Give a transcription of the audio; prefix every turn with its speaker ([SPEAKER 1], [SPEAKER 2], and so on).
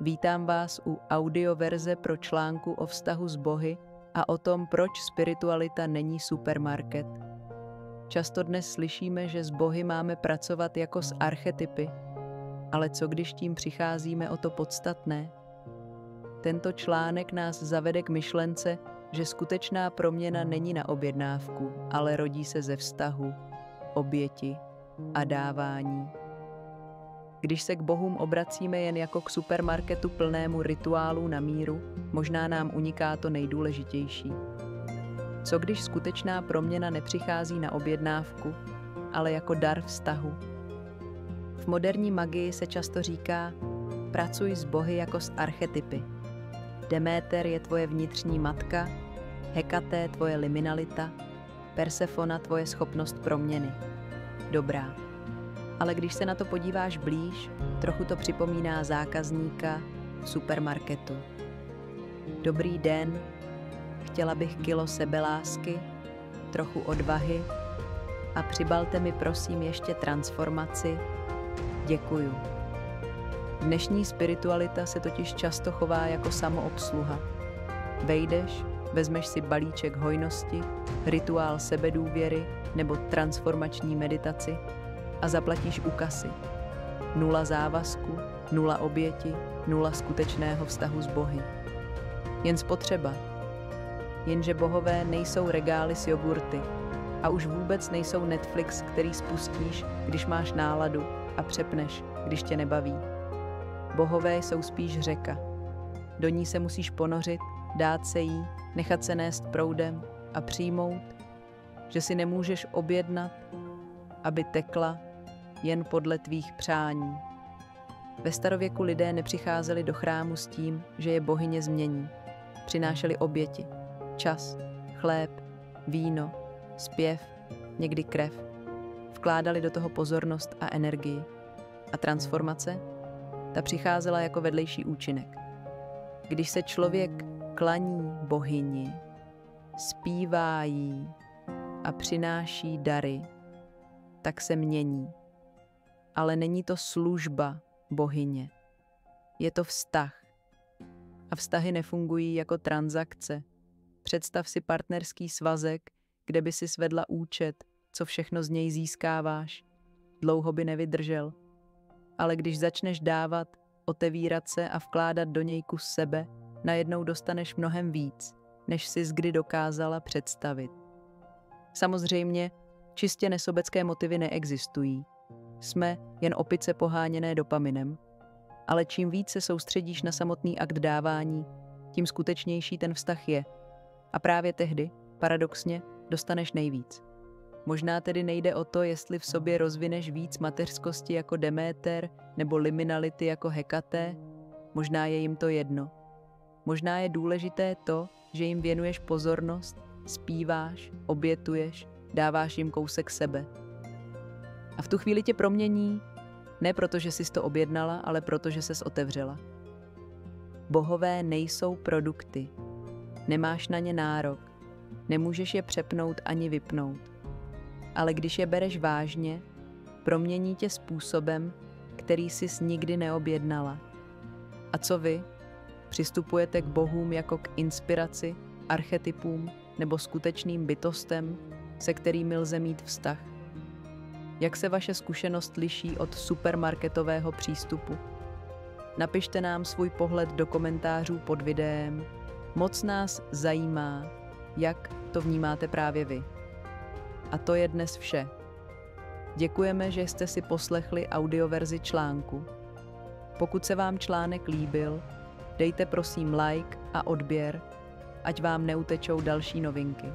[SPEAKER 1] Vítám vás u audioverze pro článku o vztahu s bohy a o tom, proč spiritualita není supermarket. Často dnes slyšíme, že s bohy máme pracovat jako s archetypy, ale co když tím přicházíme o to podstatné? Tento článek nás zavede k myšlence, že skutečná proměna není na objednávku, ale rodí se ze vztahu, oběti a dávání. Když se k bohům obracíme jen jako k supermarketu plnému rituálů na míru, možná nám uniká to nejdůležitější. Co když skutečná proměna nepřichází na objednávku, ale jako dar vztahu? V moderní magii se často říká: pracuj s bohy jako s archetypy. Deméter je tvoje vnitřní matka, Hekaté tvoje liminalita, Persefona tvoje schopnost proměny. Dobrá. Ale když se na to podíváš blíž, trochu to připomíná zákazníka v supermarketu. Dobrý den, chtěla bych kilo sebelásky, trochu odvahy a přibalte mi prosím ještě transformaci. Děkuju. Dnešní spiritualita se totiž často chová jako samoobsluha. Vejdeš, vezmeš si balíček hojnosti, rituál sebedůvěry nebo transformační meditaci a zaplatíš u kasy. 0 závazku, 0 oběti, 0 skutečného vztahu s bohy. Jen spotřeba. Jenže bohové nejsou regály s jogurty a už vůbec nejsou Netflix, který spustíš, když máš náladu a přepneš, když tě nebaví. Bohové jsou spíš řeka. Do ní se musíš ponořit, dát se jí, nechat se nést proudem a přijmout, že si nemůžeš objednat, aby tekla jen podle tvých přání. Ve starověku lidé nepřicházeli do chrámu s tím, že je bohyně změní. Přinášeli oběti, čas, chléb, víno, zpěv, někdy krev. Vkládali do toho pozornost a energii. A transformace? Ta přicházela jako vedlejší účinek. Když se člověk klaní bohyni, zpívá jí a přináší dary, tak se mění. Ale není to služba bohyně. Je to vztah. A vztahy nefungují jako transakce. Představ si partnerský svazek, kde by si svedla účet, co všechno z něj získáváš. Dlouho by nevydržel. Ale když začneš dávat, otevírat se a vkládat do něj kus sebe, najednou dostaneš mnohem víc, než jsi kdy dokázala představit. Samozřejmě, čistě nesobecké motivy neexistují. Jsme jen opice poháněné dopaminem, ale čím víc se soustředíš na samotný akt dávání, tím skutečnější ten vztah je. A právě tehdy, paradoxně, dostaneš nejvíc. Možná tedy nejde o to, jestli v sobě rozvineš víc mateřskosti jako Deméter nebo liminality jako Hekaté, možná je jim to jedno. Možná je důležité to, že jim věnuješ pozornost, zpíváš, obětuješ, dáváš jim kousek sebe. A v tu chvíli tě promění, ne proto, že jsi to objednala, ale proto, že ses otevřela. Bohové nejsou produkty. Nemáš na ně nárok. Nemůžeš je přepnout ani vypnout. Ale když je bereš vážně, promění tě způsobem, který jsi nikdy neobjednala. A co vy? Přistupujete k bohům jako k inspiraci, archetypům nebo skutečným bytostem, se kterými lze mít vztah? Jak se vaše zkušenost liší od supermarketového přístupu? Napište nám svůj pohled do komentářů pod videem. Moc nás zajímá, jak to vnímáte právě vy. A to je dnes vše. Děkujeme, že jste si poslechli audioverzi článku. Pokud se vám článek líbil, dejte prosím like a odběr, ať vám neutečou další novinky.